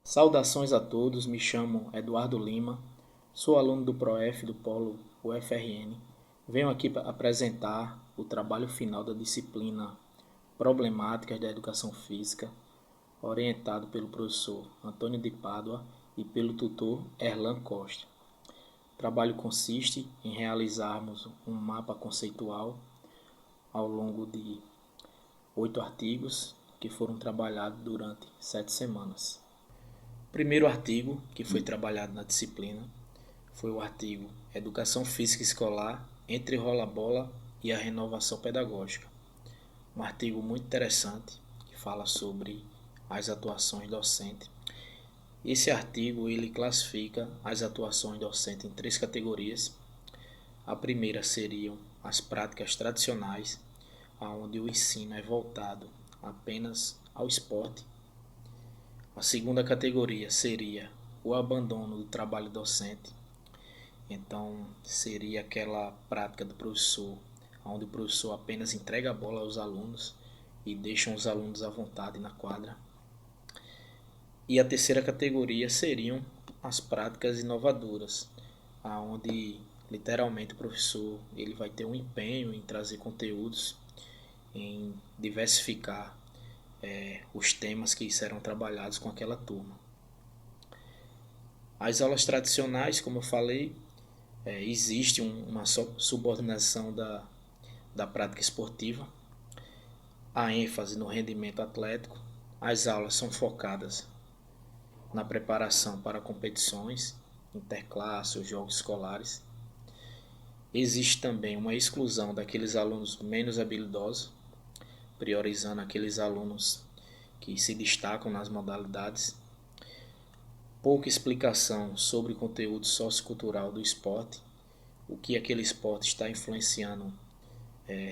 Saudações a todos, me chamo Eduardo Lima, sou aluno do PROEF do Polo UFRN. Venho aqui para apresentar o trabalho final da disciplina Problemáticas da Educação Física, orientado pelo professor Antônio de Pádua e pelo tutor Erlan Costa. O trabalho consiste em realizarmos um mapa conceitual ao longo de 8 artigos que foram trabalhados durante 7 semanas. O primeiro artigo que foi trabalhado na disciplina foi o artigo Educação Física Escolar entre rola-bola e a renovação pedagógica. Um artigo muito interessante que fala sobre as atuações docentes. Esse artigo ele classifica as atuações docentes em 3 categorias. A primeira seriam as práticas tradicionais, onde o ensino é voltado apenas ao esporte. A segunda categoria seria o abandono do trabalho docente. Então, seria aquela prática do professor, onde o professor apenas entrega a bola aos alunos e deixa os alunos à vontade na quadra. E a terceira categoria seriam as práticas inovadoras, onde literalmente o professor ele vai ter um empenho em trazer conteúdos, em diversificar os temas que serão trabalhados com aquela turma. As aulas tradicionais, como eu falei, existe uma subordinação da prática esportiva, a ênfase no rendimento atlético. As aulas são focadas na preparação para competições, interclasses, jogos escolares. Existe também uma exclusão daqueles alunos menos habilidosos, priorizando aqueles alunos que se destacam nas modalidades. Pouca explicação sobre o conteúdo sociocultural do esporte, o que aquele esporte está influenciando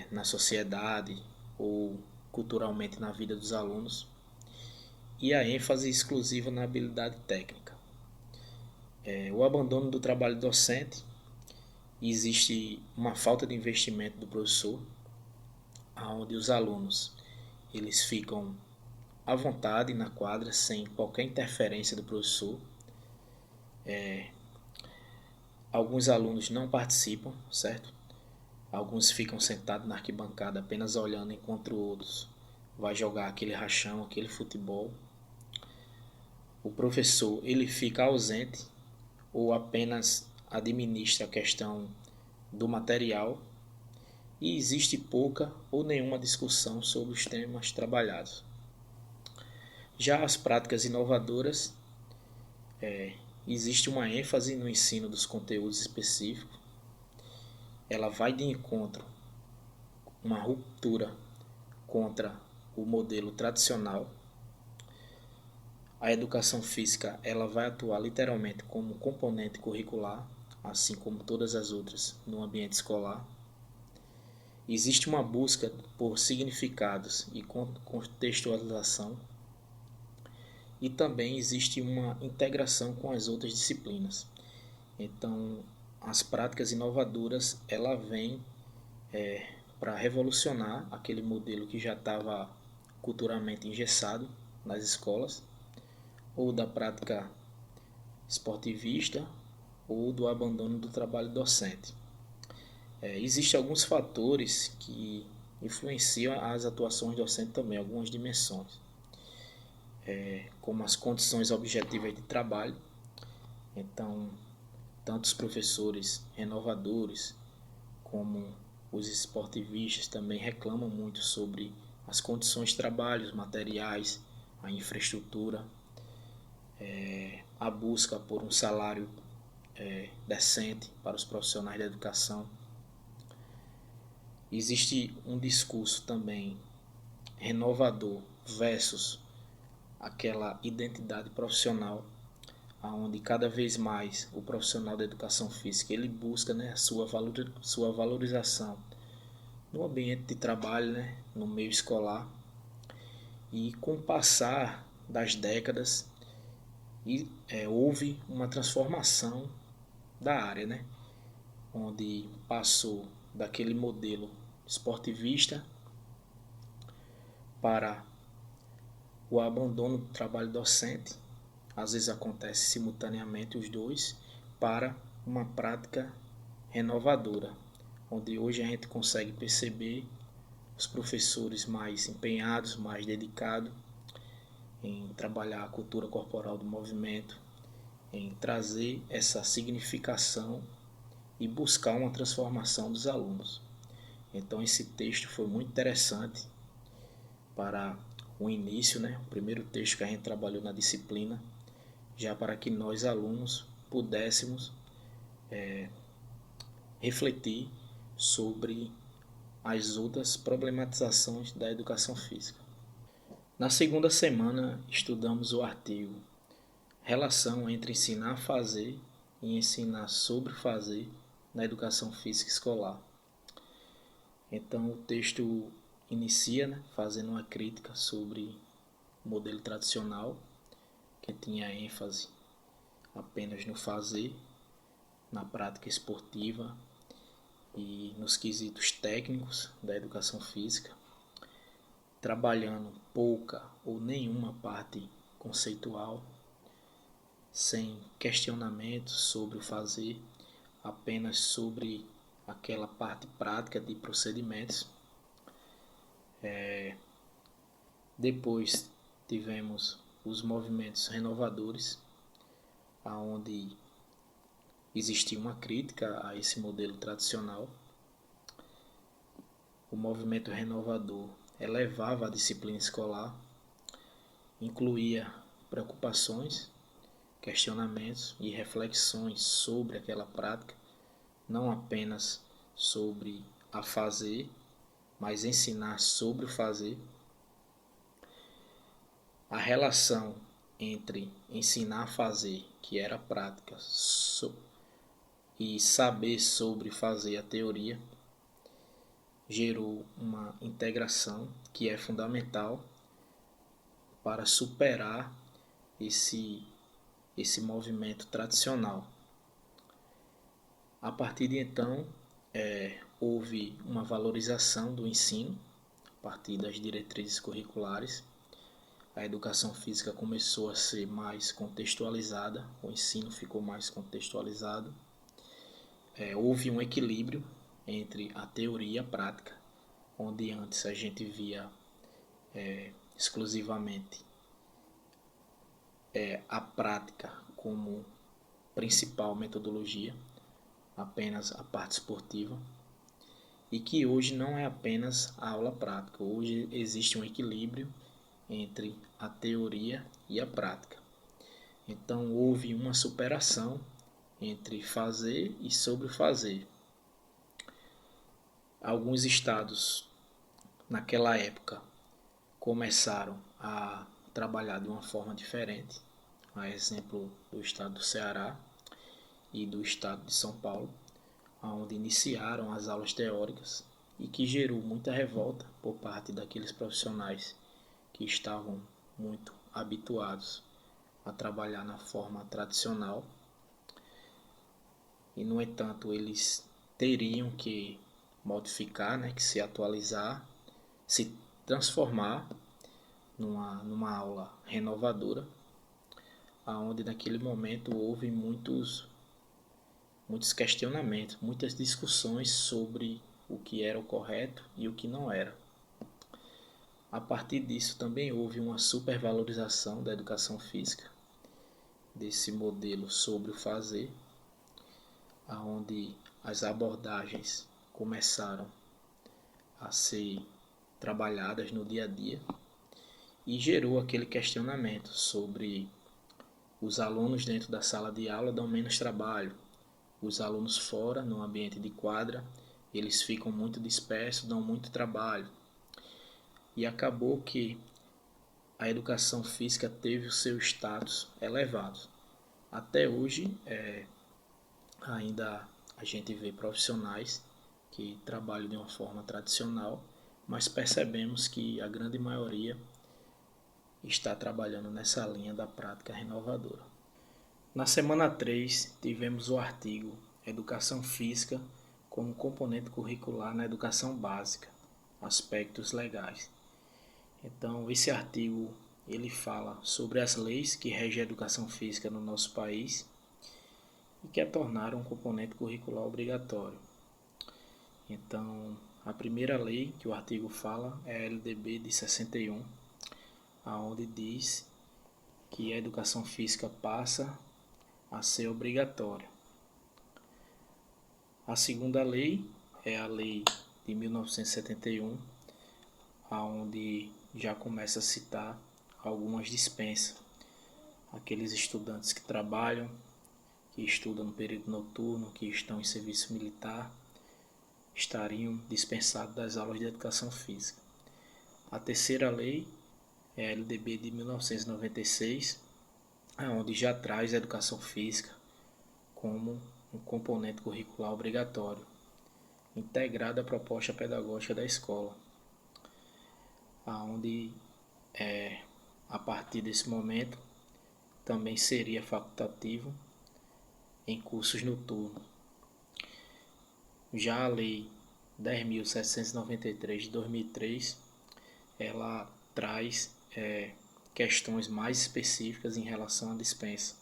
na sociedade ou culturalmente na vida dos alunos, e a ênfase exclusiva na habilidade técnica. O abandono do trabalho docente, existe uma falta de investimento do professor, onde os alunos eles ficam à vontade na quadra sem qualquer interferência do professor. Alguns alunos não participam, certo? Alguns ficam sentados na arquibancada apenas olhando, enquanto outros vai jogar aquele rachão, aquele futebol. O professor ele fica ausente ou apenas administra a questão do material, e existe pouca ou nenhuma discussão sobre os temas trabalhados. Já as práticas inovadoras, existe uma ênfase no ensino dos conteúdos específicos. Ela vai de encontro uma ruptura contra o modelo tradicional. A educação física ela vai atuar literalmente como componente curricular, assim como todas as outras no ambiente escolar. Existe uma busca por significados e contextualização, e também existe uma integração com as outras disciplinas. Então, as práticas inovadoras ela vem para revolucionar aquele modelo que já estava culturalmente engessado nas escolas, ou da prática esportivista, ou do abandono do trabalho docente. Existem alguns fatores que influenciam as atuações docentes também, algumas dimensões, como as condições objetivas de trabalho. Então, tanto os professores renovadores como os esportivistas também reclamam muito sobre as condições de trabalho, os materiais, a infraestrutura, a busca por um salário decente para os profissionais da educação. Existe um discurso também renovador versus aquela identidade profissional, onde cada vez mais o profissional da educação física ele busca, a sua valorização no ambiente de trabalho, no meio escolar. E com o passar das décadas houve uma transformação da área, onde passou daquele modelo esportivista para o abandono do trabalho docente, às vezes acontece simultaneamente os dois, para uma prática renovadora, onde hoje a gente consegue perceber os professores mais empenhados, mais dedicados em trabalhar a cultura corporal do movimento, em trazer essa significação e buscar uma transformação dos alunos. Então esse texto foi muito interessante para o início, né? O primeiro texto que a gente trabalhou na disciplina, já para que nós alunos pudéssemos refletir sobre as outras problematizações da educação física. Na segunda semana estudamos o artigo Relação entre ensinar a fazer e ensinar sobre fazer na educação física escolar. Então o texto inicia, né, fazendo uma crítica sobre o modelo tradicional, que tinha ênfase apenas no fazer, na prática esportiva e nos quesitos técnicos da educação física, trabalhando pouca ou nenhuma parte conceitual, sem questionamentos sobre o fazer, apenas sobre aquela parte prática de procedimentos. Depois tivemos os movimentos renovadores, onde existia uma crítica a esse modelo tradicional. O movimento renovador elevava a disciplina escolar, incluía preocupações, questionamentos e reflexões sobre aquela prática, não apenas sobre a fazer, mas ensinar sobre o fazer. A relação entre ensinar a fazer, que era a prática, e saber sobre fazer a teoria, gerou uma integração que é fundamental para superar esse movimento tradicional. A partir de então, houve uma valorização do ensino a partir das diretrizes curriculares. A educação física começou a ser mais contextualizada, o ensino ficou mais contextualizado. Houve um equilíbrio entre a teoria e a prática, onde antes a gente via exclusivamente a prática como principal metodologia, apenas a parte esportiva, e que hoje não é apenas a aula prática, hoje existe um equilíbrio entre a teoria e a prática. Então houve uma superação entre fazer e sobre fazer. Alguns estados naquela época começaram a trabalhar de uma forma diferente, a exemplo do estado do Ceará e do estado de São Paulo, onde iniciaram as aulas teóricas e que gerou muita revolta por parte daqueles profissionais que estavam muito habituados a trabalhar na forma tradicional e, no entanto, eles teriam que modificar, né, que se atualizar, se transformar numa aula renovadora, onde naquele momento houve muitos questionamentos, muitas discussões sobre o que era o correto e o que não era. A partir disso também houve uma supervalorização da educação física, desse modelo sobre o fazer, onde as abordagens começaram a ser trabalhadas no dia a dia e gerou aquele questionamento sobre os alunos dentro da sala de aula dão menos trabalho, os alunos fora, no ambiente de quadra, eles ficam muito dispersos, dão muito trabalho. E acabou que a educação física teve o seu status elevado. Até hoje, ainda a gente vê profissionais que trabalham de uma forma tradicional, mas percebemos que a grande maioria está trabalhando nessa linha da prática renovadora. Na semana 3, tivemos o artigo Educação Física como componente curricular na educação básica, aspectos legais. Então, esse artigo ele fala sobre as leis que regem a educação física no nosso país e quer tornar um componente curricular obrigatório. Então, a primeira lei que o artigo fala é a LDB de 61, aonde diz que a educação física passa a ser obrigatória. A segunda lei é a lei de 1971, aonde já começa a citar algumas dispensas. Aqueles estudantes que trabalham, que estudam no período noturno, que estão em serviço militar, estariam dispensados das aulas de educação física. A terceira lei é a LDB de 1996, onde já traz a educação física como um componente curricular obrigatório, integrado à proposta pedagógica da escola, onde a partir desse momento também seria facultativo em cursos noturnos. Já a Lei 10.793 de 2003, ela traz questões mais específicas em relação à dispensa,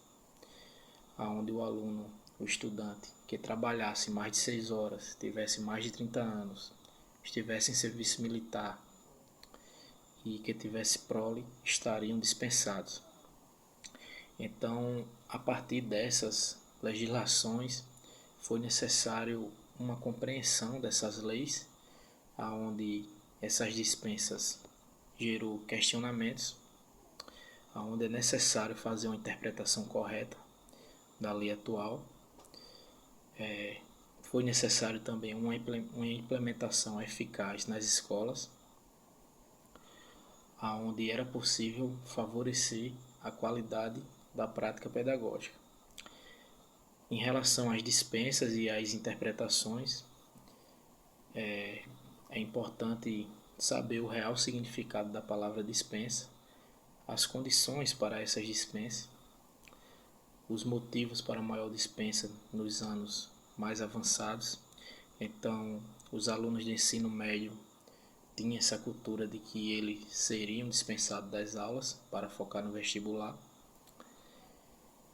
onde o aluno, o estudante que trabalhasse mais de 6 horas, tivesse mais de 30 anos, estivesse em serviço militar e que tivesse prole, estariam dispensados. Então, a partir dessas legislações, foi necessário uma compreensão dessas leis, onde essas dispensas gerou questionamentos, onde é necessário fazer uma interpretação correta da lei atual. Foi necessário também uma implementação eficaz nas escolas, onde era possível favorecer a qualidade da prática pedagógica. Em relação às dispensas e às interpretações, é importante saber o real significado da palavra dispensa, as condições para essas dispensas, os motivos para a maior dispensa nos anos mais avançados. Então, os alunos de ensino médio tinham essa cultura de que eles seriam dispensados das aulas para focar no vestibular.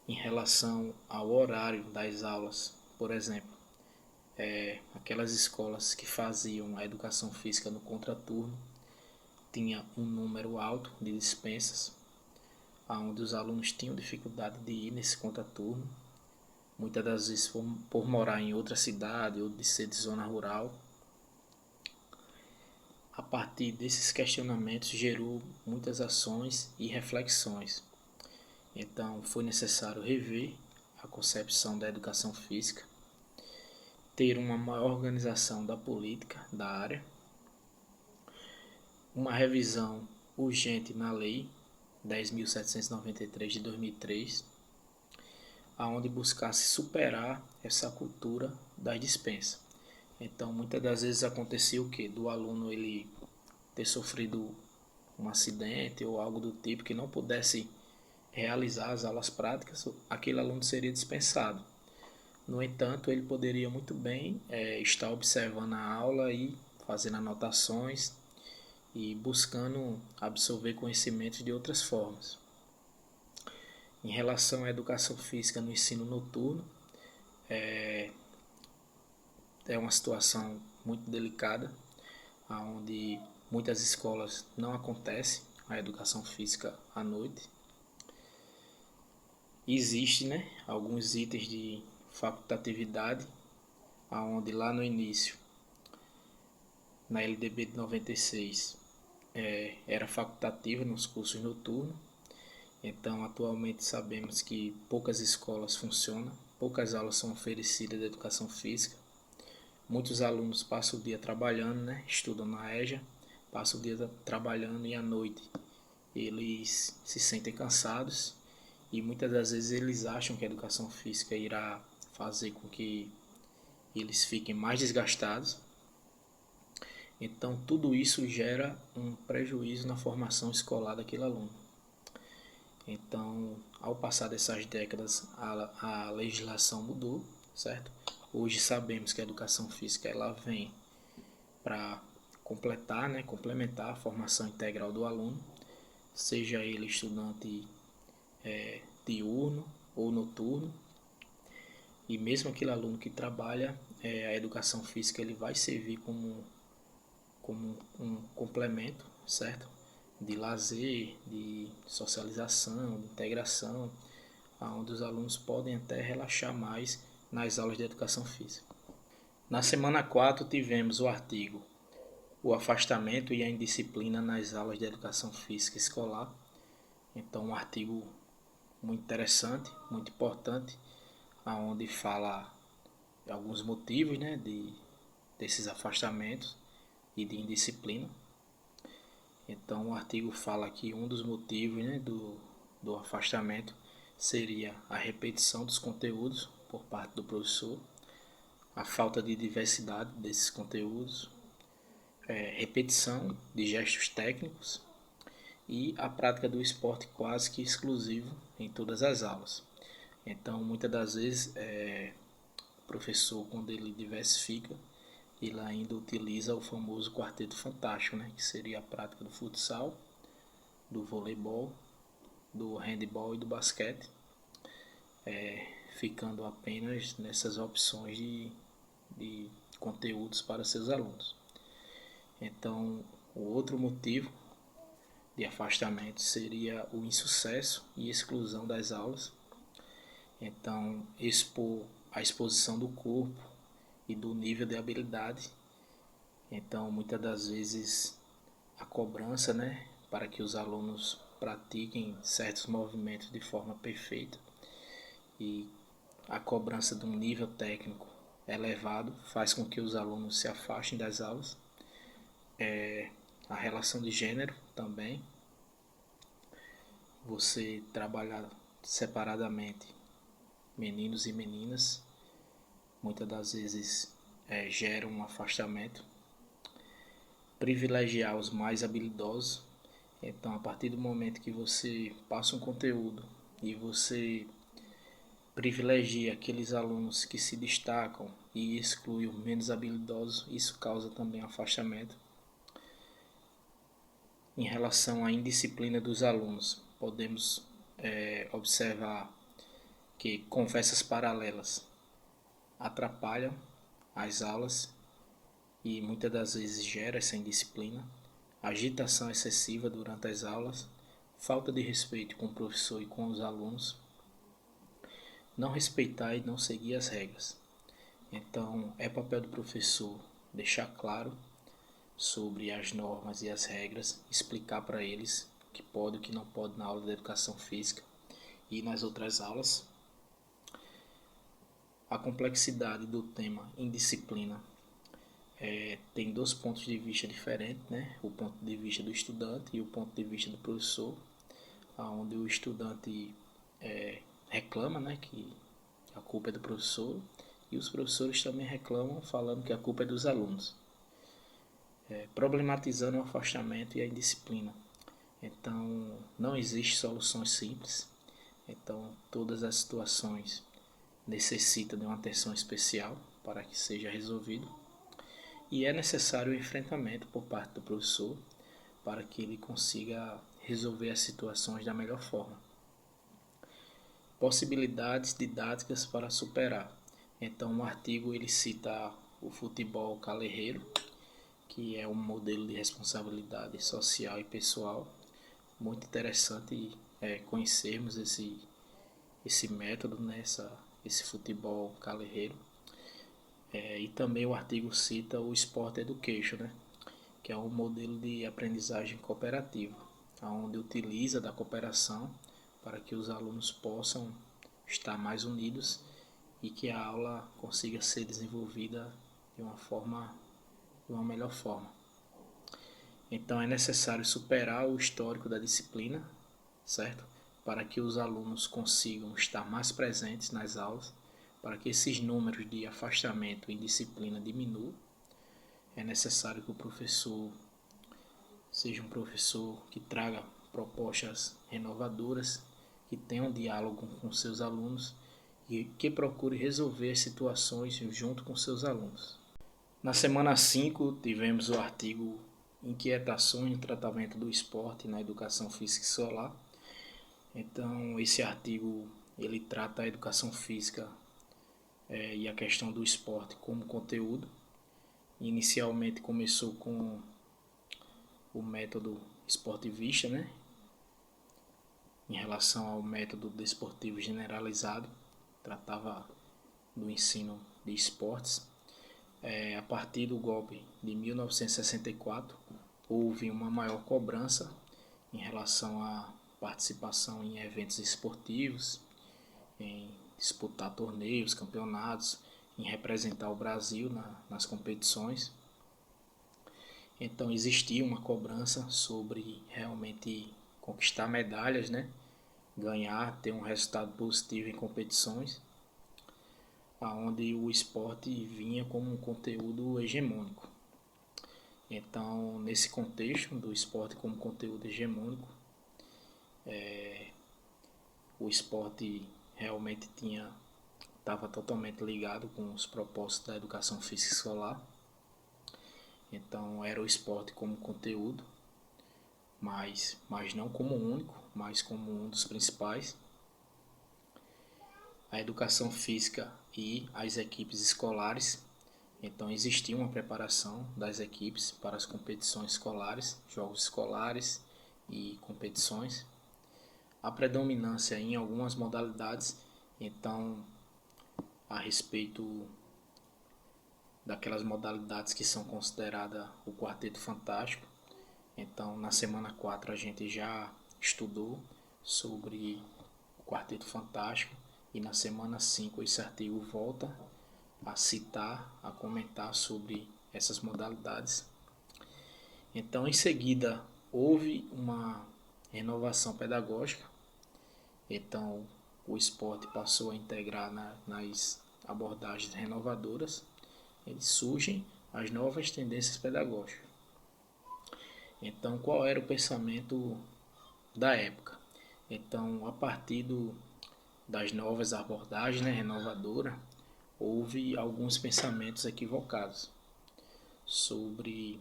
Em relação ao horário das aulas, por exemplo, aquelas escolas que faziam a educação física no contraturno tinha um número alto de dispensas, onde os alunos tinham dificuldade de ir nesse contraturno, muitas das vezes por morar em outra cidade ou de ser de zona rural. A partir desses questionamentos gerou muitas ações e reflexões. Então foi necessário rever a concepção da educação física, ter uma maior organização da política da área, uma revisão urgente na Lei 10.793 de 2003, aonde buscasse superar essa cultura das dispensas. Então, muitas das vezes acontecia o quê? Do aluno ele ter sofrido um acidente ou algo do tipo que não pudesse realizar as aulas práticas, aquele aluno seria dispensado. No entanto, ele poderia muito bem estar observando a aula e fazendo anotações e buscando absorver conhecimentos de outras formas. Em relação à educação física no ensino noturno, é uma situação muito delicada, onde muitas escolas não acontece a educação física à noite. Existe, alguns itens de facultatividade, onde lá no início, na LDB de 96, era facultativa nos cursos noturnos. Então, atualmente sabemos que poucas escolas funcionam, poucas aulas são oferecidas de educação física. Muitos alunos passam o dia trabalhando, estudam na EJA, passam o dia trabalhando e à noite eles se sentem cansados e muitas das vezes eles acham que a educação física irá fazer com que eles fiquem mais desgastados. Então, tudo isso gera um prejuízo na formação escolar daquele aluno. Então, ao passar dessas décadas, a legislação mudou, certo? Hoje sabemos que a educação física ela vem para complementar a formação integral do aluno, seja ele estudante diurno ou noturno, e mesmo aquele aluno que trabalha, a educação física ele vai servir como um complemento, certo? De lazer, de socialização, de integração, onde os alunos podem até relaxar mais nas aulas de educação física. Na semana 4 tivemos o artigo O afastamento e a indisciplina nas aulas de educação física escolar. Então, um artigo muito interessante, muito importante, onde fala alguns motivos, né, desses afastamentos e de indisciplina. Então, o artigo fala que um dos motivos, né, do afastamento seria a repetição dos conteúdos por parte do professor, a falta de diversidade desses conteúdos, repetição de gestos técnicos e a prática do esporte quase que exclusivo em todas as aulas. Então, muitas das vezes, o professor, quando ele diversifica, ele ainda utiliza o famoso quarteto fantástico, né? Que seria a prática do futsal, do voleibol, do handebol e do basquete, ficando apenas nessas opções de conteúdos para seus alunos. Então, o outro motivo de afastamento seria o insucesso e exclusão das aulas. Então, expor a exposição do corpo e do nível de habilidade. Então, muitas das vezes, a cobrança, né, para que os alunos pratiquem certos movimentos de forma perfeita e a cobrança de um nível técnico elevado faz com que os alunos se afastem das aulas. A relação de gênero também, você trabalhar separadamente meninos e meninas, muitas das vezes gera um afastamento. Privilegiar os mais habilidosos, então a partir do momento que você passa um conteúdo e você privilegia aqueles alunos que se destacam e exclui os menos habilidosos, isso causa também afastamento. Em relação à indisciplina dos alunos, podemos observar que conversas paralelas atrapalham as aulas e muitas das vezes gera essa indisciplina, agitação excessiva durante as aulas, falta de respeito com o professor e com os alunos, não respeitar e não seguir as regras. Então, é papel do professor deixar claro sobre as normas e as regras, explicar para eles o que pode e o que não pode na aula de educação física e nas outras aulas. A complexidade do tema indisciplina tem dois pontos de vista diferentes, né? O ponto de vista do estudante e o ponto de vista do professor, onde o estudante reclama, né, que a culpa é do professor, e os professores também reclamam falando que a culpa é dos alunos, problematizando o afastamento e a indisciplina. Então, não existe soluções simples, então todas as situações necessitam de uma atenção especial para que seja resolvido, e é necessário o enfrentamento por parte do professor para que ele consiga resolver as situações da melhor forma. Possibilidades didáticas para superar. Então, o artigo ele cita o futebol calerreiro, que é um modelo de responsabilidade social e pessoal. Muito interessante conhecermos esse método, né, esse futebol calerreiro. E também o artigo cita o Sport Education, né, que é um modelo de aprendizagem cooperativa, onde utiliza da cooperação para que os alunos possam estar mais unidos e que a aula consiga ser desenvolvida de uma melhor forma. Então é necessário superar o histórico da disciplina, certo? Para que os alunos consigam estar mais presentes nas aulas, para que esses números de afastamento e indisciplina diminuam. É necessário que o professor seja um professor que traga propostas renovadoras, que tenha um diálogo com seus alunos e que procure resolver as situações junto com seus alunos. Na semana 5 tivemos o artigo inquietações no tratamento do esporte na educação física escolar. Então, esse artigo ele trata a educação física e a questão do esporte como conteúdo. Inicialmente começou com o método esportivista, né? Em relação ao método desportivo generalizado, tratava do ensino de esportes. A partir do golpe de 1964, houve uma maior cobrança em relação à participação em eventos esportivos, em disputar torneios, campeonatos, em representar o Brasil nas competições. Então existia uma cobrança sobre realmente conquistar medalhas, né? Ganhar, ter um resultado positivo em competições, onde o esporte vinha como um conteúdo hegemônico. Então, nesse contexto do esporte como conteúdo hegemônico, o esporte realmente estava totalmente ligado com os propósitos da educação física escolar. Então, era o esporte como conteúdo, mas não como único, mas como um dos principais. A educação física e as equipes escolares. Então existia uma preparação das equipes para as competições escolares, jogos escolares e competições. A predominância em algumas modalidades, então a respeito daquelas modalidades que são consideradas o Quarteto Fantástico. Então na semana 4 a gente já estudou sobre o Quarteto Fantástico e na semana 5 esse artigo volta a citar, a comentar sobre essas modalidades. Então, em seguida, houve uma renovação pedagógica. Então, o esporte passou a integrar nas abordagens renovadoras. Eles surgem as novas tendências pedagógicas. Então, qual era o pensamento da época? Então, a partir das novas abordagens, né, renovadoras, houve alguns pensamentos equivocados sobre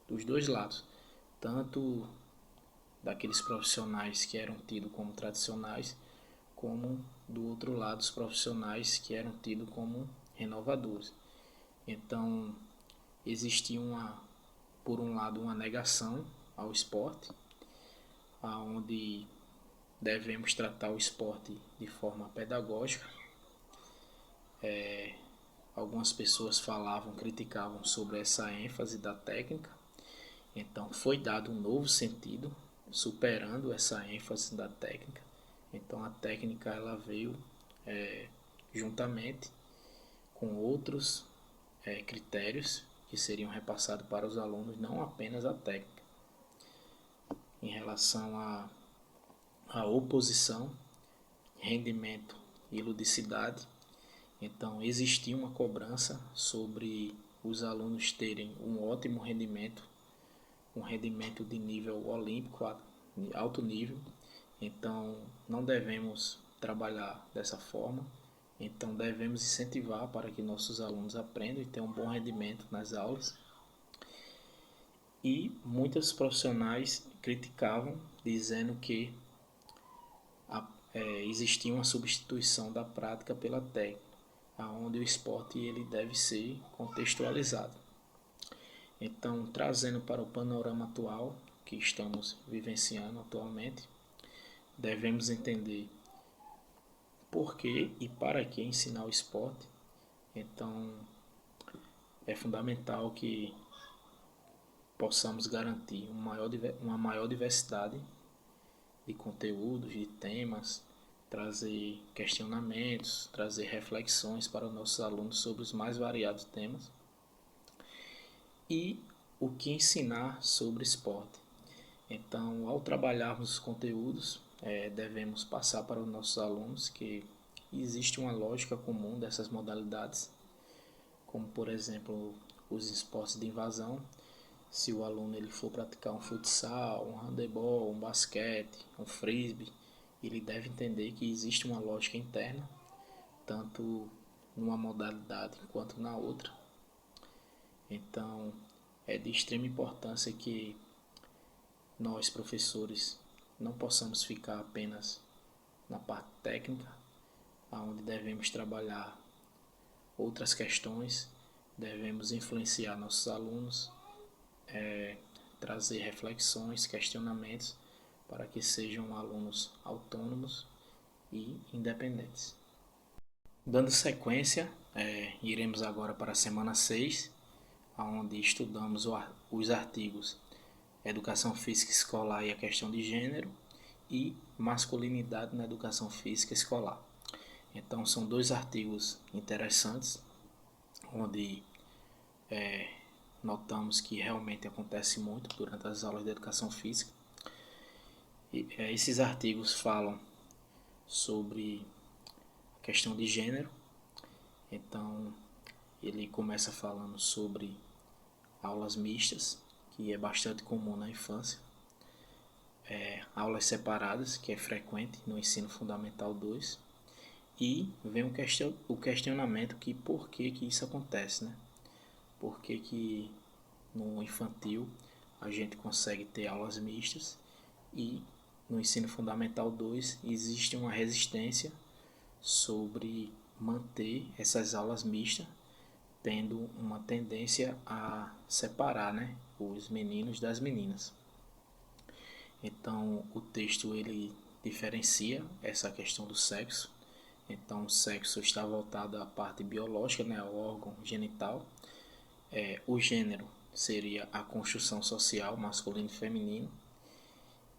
os dois lados, tanto daqueles profissionais que eram tidos como tradicionais, como do outro lado os profissionais que eram tidos como renovadores. Então existia por um lado uma negação ao esporte, onde devemos tratar o esporte de forma pedagógica. Algumas pessoas criticavam sobre essa ênfase da técnica. Então foi dado um novo sentido, superando essa ênfase da técnica. Então a técnica ela veio juntamente com outros critérios que seriam repassados para os alunos, não apenas a técnica. Em relação à oposição, rendimento e ludicidade, então existia uma cobrança sobre os alunos terem um ótimo rendimento, um rendimento de nível olímpico, alto nível. Então não devemos trabalhar dessa forma. Então devemos incentivar para que nossos alunos aprendam e tenham um bom rendimento nas aulas. E muitos profissionais criticavam, dizendo que existia uma substituição da prática pela técnica, onde o esporte ele deve ser contextualizado. Então, trazendo para o panorama atual que estamos vivenciando atualmente, devemos entender por que e para que ensinar o esporte. Então, é fundamental que possamos garantir uma maior diversidade de conteúdos, de temas, trazer questionamentos, trazer reflexões para os nossos alunos sobre os mais variados temas e o que ensinar sobre esporte. Então, ao trabalharmos os conteúdos, devemos passar para os nossos alunos que existe uma lógica comum dessas modalidades, como por exemplo os esportes de invasão. Se o aluno ele for praticar um futsal, um handebol, um basquete, um frisbee, ele deve entender que existe uma lógica interna, tanto numa modalidade quanto na outra. Então, é de extrema importância que nós, professores, não possamos ficar apenas na parte técnica, onde devemos trabalhar outras questões, devemos influenciar nossos alunos, trazer reflexões, questionamentos, para que sejam alunos autônomos e independentes. Dando sequência, iremos agora para a semana 6, onde estudamos os artigos Educação Física Escolar e a Questão de Gênero e Masculinidade na Educação Física Escolar. Então, são dois artigos interessantes, onde notamos que realmente acontece muito durante as aulas de Educação Física. E, esses artigos falam sobre a questão de gênero. Então, ele começa falando sobre aulas mistas, que é bastante comum na infância, aulas separadas, que é frequente no ensino fundamental 2, e vem o questionamento que por que isso acontece, né? Por que no infantil a gente consegue ter aulas mistas e no ensino fundamental 2 existe uma resistência sobre manter essas aulas mistas, tendo uma tendência a separar, né, os meninos das meninas. Então o texto ele diferencia essa questão do sexo. Então o sexo está voltado à parte biológica, né, ao órgão genital. O gênero seria a construção social, masculino e feminino.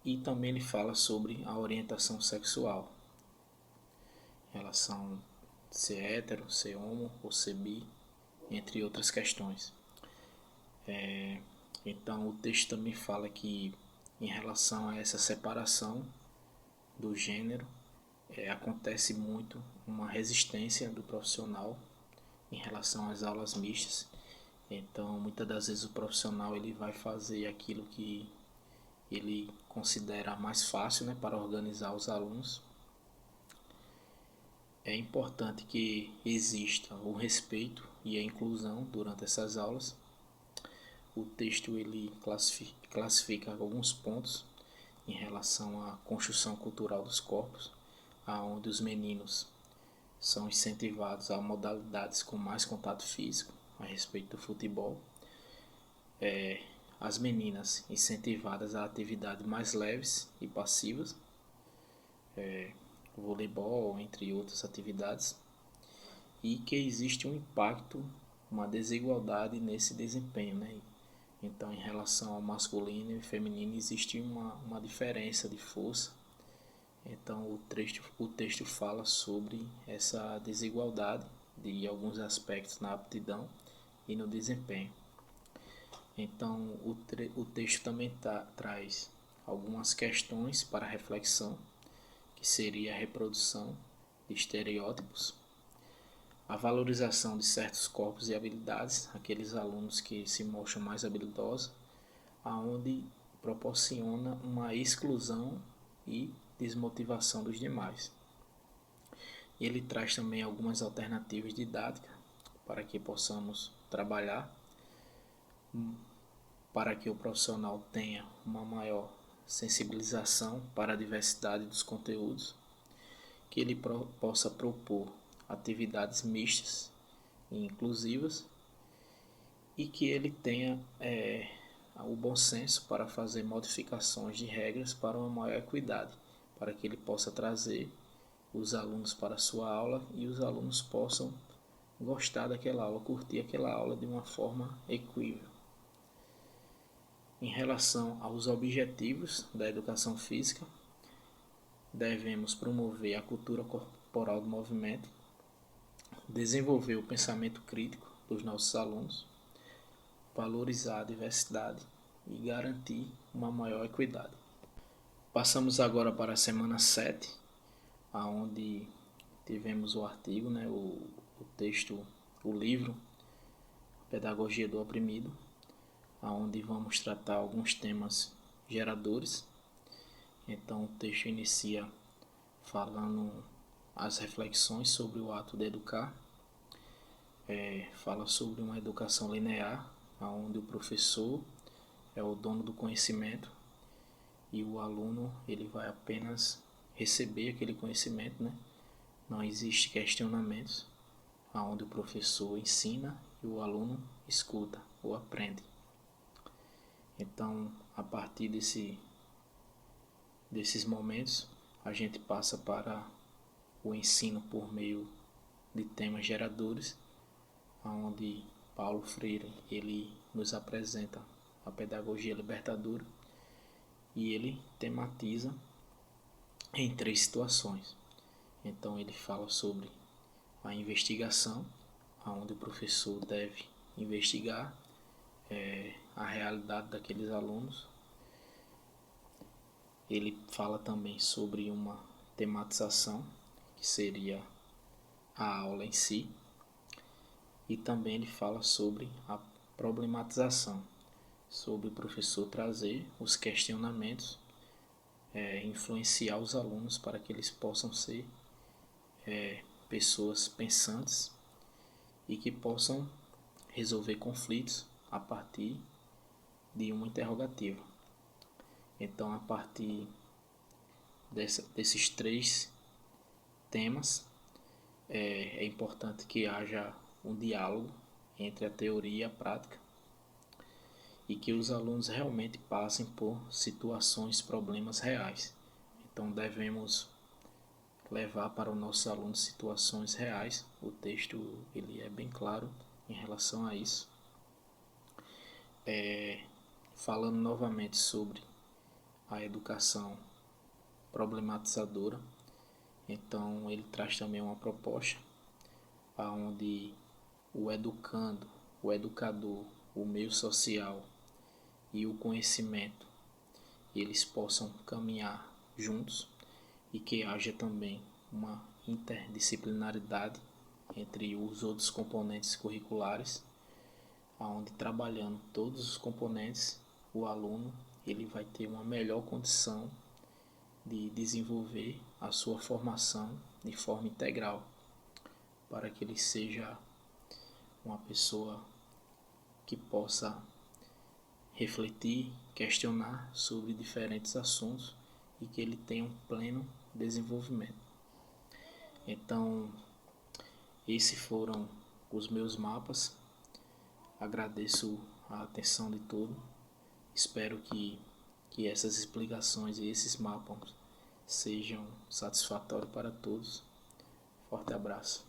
E também ele fala sobre a orientação sexual, em relação a ser hétero, ser homo ou ser bi, entre outras questões. Então o texto também fala que em relação a essa separação do gênero, acontece muito uma resistência do profissional em relação às aulas mistas. Então muitas das vezes o profissional ele vai fazer aquilo que ele considera mais fácil, né, para organizar os alunos. É importante que exista o respeito e a inclusão durante essas aulas. O texto ele classifica alguns pontos em relação à construção cultural dos corpos, aonde os meninos são incentivados a modalidades com mais contato físico, a respeito do futebol. As meninas incentivadas a atividades mais leves e passivas, voleibol, entre outras atividades, e que existe um impacto, uma desigualdade nesse desempenho, né? Então, em relação ao masculino e feminino, existe uma diferença de força. Então, o texto fala sobre essa desigualdade de alguns aspectos na aptidão e no desempenho. Então, o texto também traz algumas questões para reflexão, que seria a reprodução de estereótipos, a valorização de certos corpos e habilidades, aqueles alunos que se mostram mais habilidosos, aonde proporciona uma exclusão e desmotivação dos demais. Ele traz também algumas alternativas didáticas para que possamos trabalhar, para que o profissional tenha uma maior sensibilização para a diversidade dos conteúdos, que ele possa propor atividades mistas e inclusivas, e que ele tenha o bom senso para fazer modificações de regras para uma maior equidade, para que ele possa trazer os alunos para a sua aula e os alunos possam gostar daquela aula, curtir aquela aula de uma forma equívoca. Em relação aos objetivos da educação física, devemos promover a cultura corporal do movimento, desenvolver o pensamento crítico dos nossos alunos, valorizar a diversidade e garantir uma maior equidade. Passamos agora para a semana 7, onde tivemos o artigo, né, o texto, o livro Pedagogia do Oprimido, onde vamos tratar alguns temas geradores. Então o texto inicia falando as reflexões sobre o ato de educar, fala sobre uma educação linear, onde o professor é o dono do conhecimento e o aluno ele vai apenas receber aquele conhecimento, né? Não existe questionamentos, onde o professor ensina e o aluno escuta ou aprende. Então, a partir desses momentos, a gente passa para o ensino por meio de temas geradores, onde Paulo Freire ele nos apresenta a pedagogia libertadora e ele tematiza em 3 situações. Então ele fala sobre a investigação, onde o professor deve investigar a realidade daqueles alunos. Ele fala também sobre uma tematização, que seria a aula em si, e também ele fala sobre a problematização, sobre o professor trazer os questionamentos, influenciar os alunos para que eles possam ser pessoas pensantes e que possam resolver conflitos a partir de uma interrogativa. Então, a partir desses 3 temas, é importante que haja um diálogo entre a teoria e a prática e que os alunos realmente passem por situações, problemas reais. Então, devemos levar para os nossos alunos situações reais. O texto ele é bem claro em relação a isso. Falando novamente sobre a educação problematizadora, então ele traz também uma proposta onde o educando, o educador, o meio social e o conhecimento eles possam caminhar juntos e que haja também uma interdisciplinaridade entre os outros componentes curriculares, onde trabalhando todos os componentes, o aluno ele vai ter uma melhor condição de desenvolver a sua formação de forma integral, para que ele seja uma pessoa que possa refletir, questionar sobre diferentes assuntos e que ele tenha um pleno desenvolvimento. Então, esses foram os meus mapas. Agradeço a atenção de todos. Espero que essas explicações e esses mapas sejam satisfatórios para todos. Forte abraço.